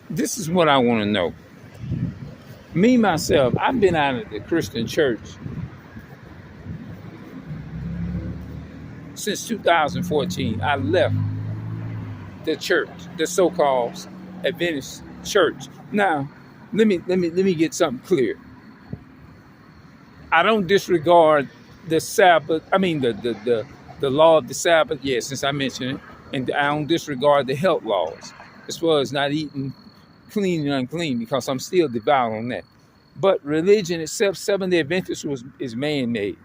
This is what I want to know. Me, myself, I've been out of the Christian church since 2014. I left the church, the so-called Adventist church. Now, let me get something clear. I don't disregard the Sabbath. I mean the law of the Sabbath. Yes, since I mentioned it, and I don't disregard the health laws as far as not eating clean and unclean because I'm still devout on that. But religion itself, Seventh Day Adventist is man-made.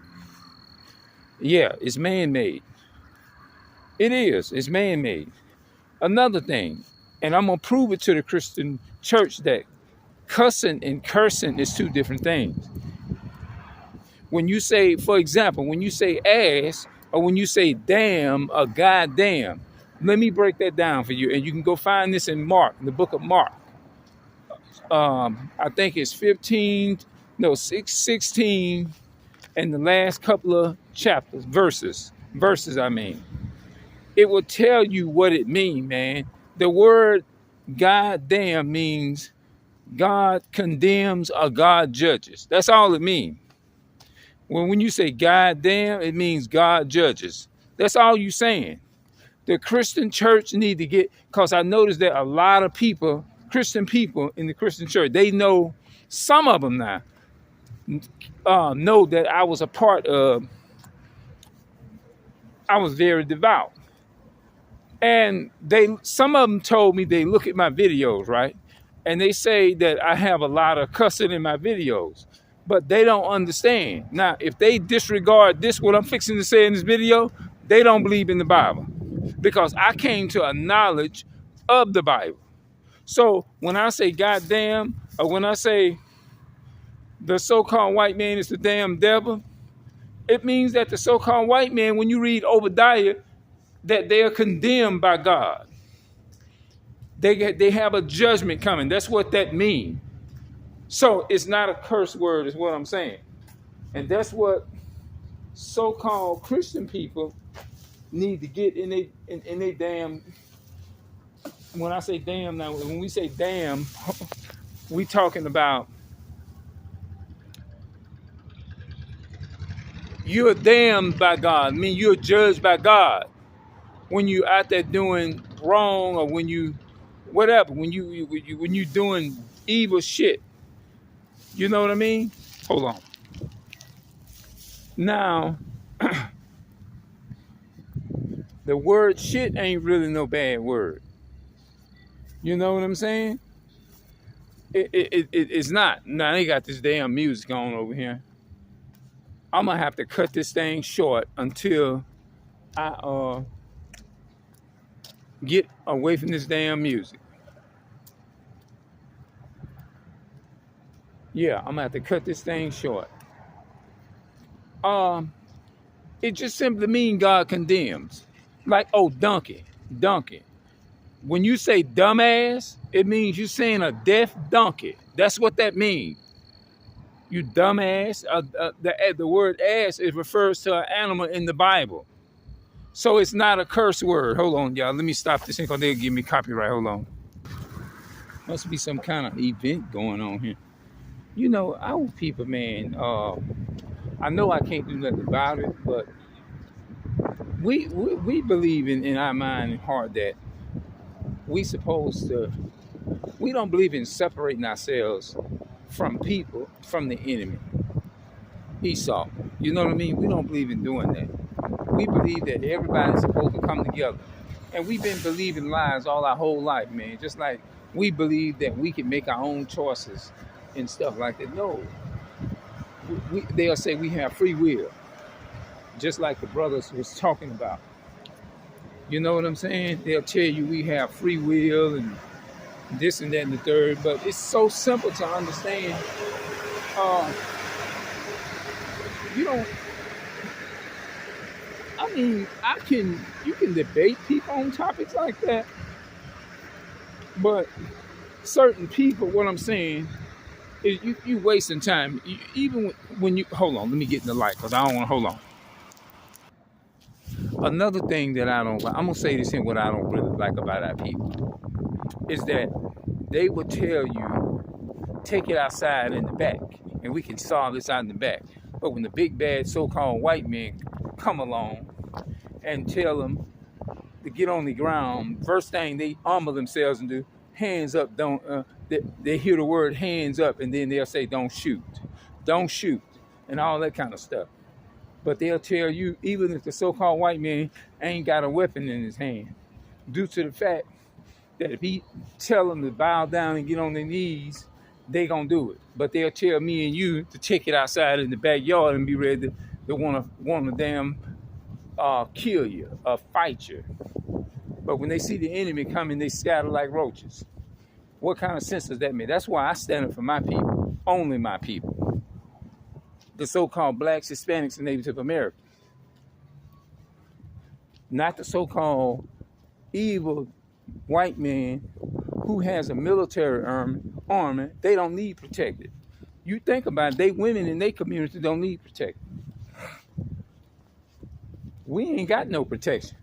Yeah, it's man-made. It is. It's man-made. Another thing, and I'm gonna prove it to the Christian church that cussing and cursing is two different things. When you say, for example, when you say ass or when you say damn or goddamn, let me break that down for you. And you can go find this in Mark, in the book of Mark. I think it's 15, no, 16, and the last couple of chapters, verses, I mean. It will tell you what it means, man. The word goddamn means God condemns or God judges. That's all it means. When you say God damn, it means God judges. That's all you saying. The Christian church need to get, because I noticed that a lot of people, Christian people in the Christian church, they know, some of them now, know that I was a part of, I was very devout. And some of them told me they look at my videos, right? And they say that I have a lot of cussing in my videos. But they don't understand. Now, if they disregard this, what I'm fixing to say in this video, they don't believe in the Bible. Because I came to a knowledge of the Bible. So when I say goddamn, or when I say the so-called white man is the damn devil, it means that the so-called white man, when you read Obadiah, that they are condemned by God. They have a judgment coming. That's what that means. So it's not a curse word, is what I'm saying. And that's what so-called Christian people need to get in they damn. When I say damn, now when we say damn, we talking about you're damned by God. I mean, you're judged by God when you out there doing wrong, or when you whatever, when you doing evil shit. You know what I mean? Hold on. Now, the word shit ain't really no bad word. You know what I'm saying? It's not. Now they got this damn music on over here. I'm gonna have to cut this thing short until I get away from this damn music. Yeah, I'm gonna have to cut this thing short. It just simply means God condemns. Like, oh, donkey. When you say dumbass, it means you're saying a deaf donkey. That's what that means. You dumbass. The word ass, it refers to an animal in the Bible. So it's not a curse word. Hold on, y'all. Let me stop this thing because they'll give me copyright. Hold on. Must be some kind of event going on here. You know, our people, man, I know I can't do nothing about it, but we believe in our mind and heart that we don't believe in separating ourselves from people, from the enemy, Esau. You know what I mean? We don't believe in doing that. We believe that everybody's supposed to come together. And we've been believing lies all our whole life, man. Just like we believe that we can make our own choices and stuff like that. No. They'll say we have free will. Just like the brothers was talking about. You know what I'm saying? They'll tell you we have free will and this and that and the third. But it's so simple to understand. You don't, I mean, you can debate people on topics like that. But certain people, what I'm saying is you wasting time. Even when you, hold on, let me get in the light because I don't want to, hold on. Another thing that I don't like, I'm going to say this in what I don't really like about our people, is that they will tell you, take it outside in the back, and we can solve this out in the back. But when the big bad so-called white men come along and tell them to get on the ground, first thing they armor themselves and do, hands up, don't, they hear the word hands up, and then they'll say, don't shoot, and all that kind of stuff. But they'll tell you, even if the so-called white man ain't got a weapon in his hand, due to the fact that if he tell them to bow down and get on their knees, they gonna do it. But they'll tell me and you to take it outside in the backyard and be ready to want to damn kill you or fight you. But when they see the enemy coming, they scatter like roaches. What kind of sense does that make? That's why I stand up for my people, only my people. The so-called blacks, Hispanics, and Native Americans. Not the so-called evil white man who has a military army. They don't need protected. You think about it, they women in their community don't need protected. We ain't got no protection.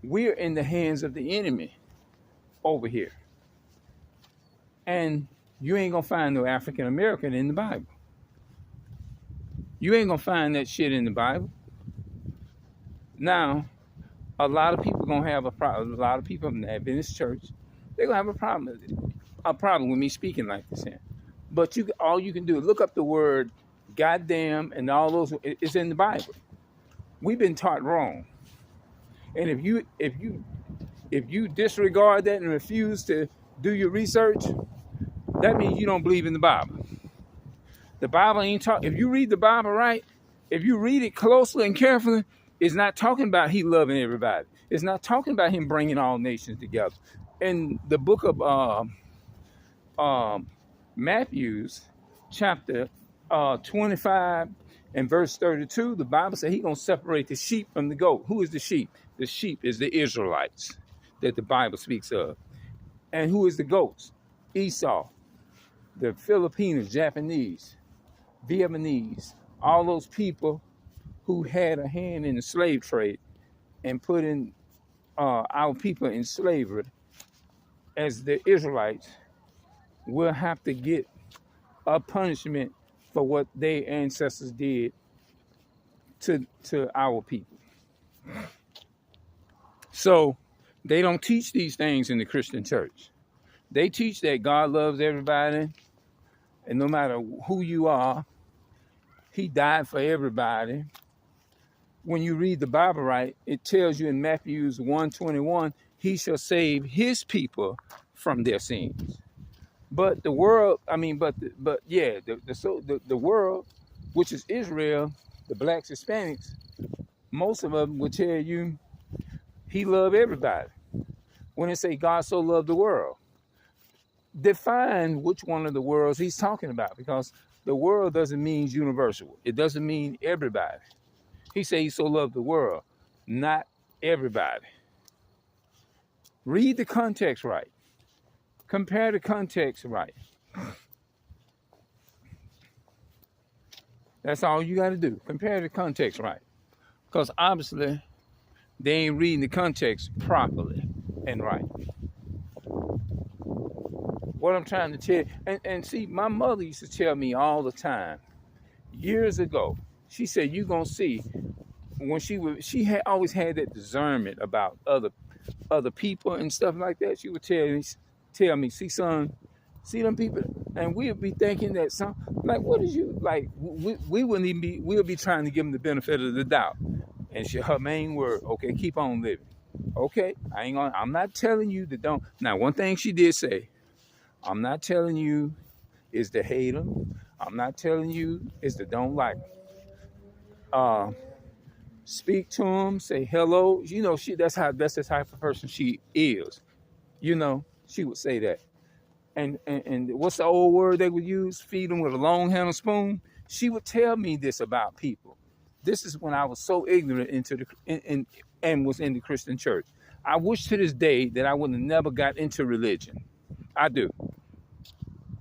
We're in the hands of the enemy over here. And you ain't gonna find no African American in the Bible. You ain't gonna find that shit in the Bible. Now, a lot of people gonna have a problem. A lot of people in the Adventist church, they're gonna have a problem with me speaking like this here. But all you can do is look up the word goddamn and all those. It's in the Bible. We've been taught wrong. And if you disregard that and refuse to do your research, that means you don't believe in the Bible. The Bible ain't talk. If you read the Bible right, if you read it closely and carefully, it's not talking about he loving everybody. It's not talking about him bringing all nations together. In the book of Matthew, chapter 25 and verse 32, the Bible says he's going to separate the sheep from the goat. Who is the sheep? The sheep is the Israelites that the Bible speaks of. And who is the goats? Esau, the Filipinos, Japanese, Vietnamese, all those people who had a hand in the slave trade and put in our people in slavery as the Israelites will have to get a punishment for what their ancestors did to our people. So they don't teach these things in the Christian church. They teach that God loves everybody, and no matter who you are, he died for everybody. When you read the Bible right, it tells you in Matthew 1:21, he shall save his people from their sins. But the world, the world, which is Israel, the blacks, Hispanics, most of them will tell you he loved everybody. When they say God so loved the world, define which one of the worlds he's talking about, because the world doesn't mean universal. It doesn't mean everybody. He said he so loved the world, not everybody. Read the context right. Compare the context right. That's all you got to do. Compare the context right. Because obviously, they ain't reading the context properly and right. What I'm trying to tell you, and see, my mother used to tell me all the time, years ago, she said, you going to see, when she had always had that discernment about other people and stuff like that. She would tell me, see, son, see them people, and we'll be thinking that some, like, what is you, like, we wouldn't even be, we'll be trying to give them the benefit of the doubt. And her main word, okay, keep on living. Okay, I'm not telling you to don't. Now, one thing she did say, I'm not telling you is to hate them. I'm not telling you is to don't like them. Speak to them, say hello. You know, that's the type of person she is. You know, she would say that. And what's the old word they would use? Feed them with a long handled spoon. She would tell me this about people. This is when I was so ignorant and was in the Christian church. I wish to this day that I would have never got into religion. I do.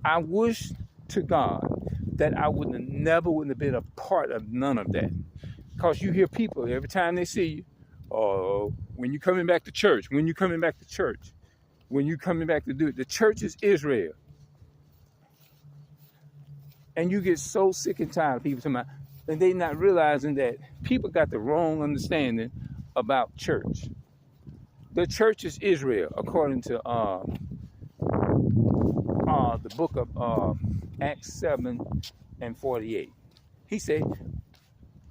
I wish to God that I wouldn't have been a part of none of that. Because you hear people every time they see you, oh, when you coming back to church, when you coming back to do it. The church is Israel. And you get so sick and tired of people talking about, and they not realizing that people got the wrong understanding about church. The church is Israel, according to the book of Acts 7 and 48. He said,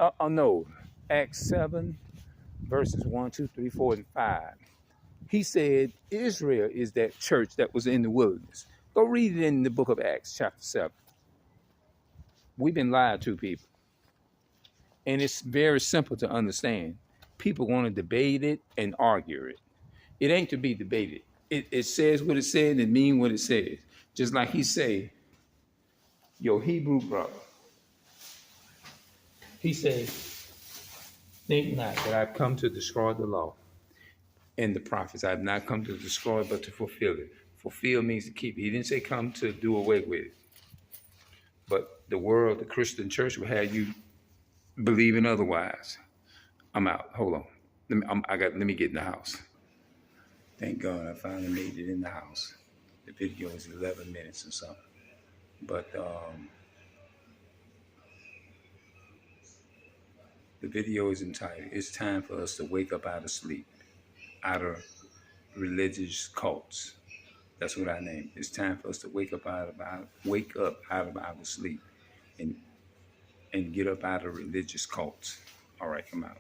no, Acts 7, verses 1, 2, 3, 4, and 5. He said Israel is that church that was in the wilderness. Go read it in the book of Acts, chapter 7. We've been lied to, people. And it's very simple to understand. People want to debate it and argue it. It ain't to be debated. It says what it said and mean what it says. Just like he say, your Hebrew brother. He said, think not that I've come to destroy the law and the prophets. I've not come to destroy but to fulfill it. Fulfill means to keep it. He didn't say come to do away with it. But the world, the Christian church will have you believing otherwise. I'm out. Hold on. Let me get in the house. Thank God I finally made it in the house. The video is 11 minutes or something. But the video is entitled, It's Time for Us to Wake Up Out of Sleep, Out of Religious Cults. That's what I named. It's time for us to wake up out of our sleep and get up out of religious cults. All right, come out.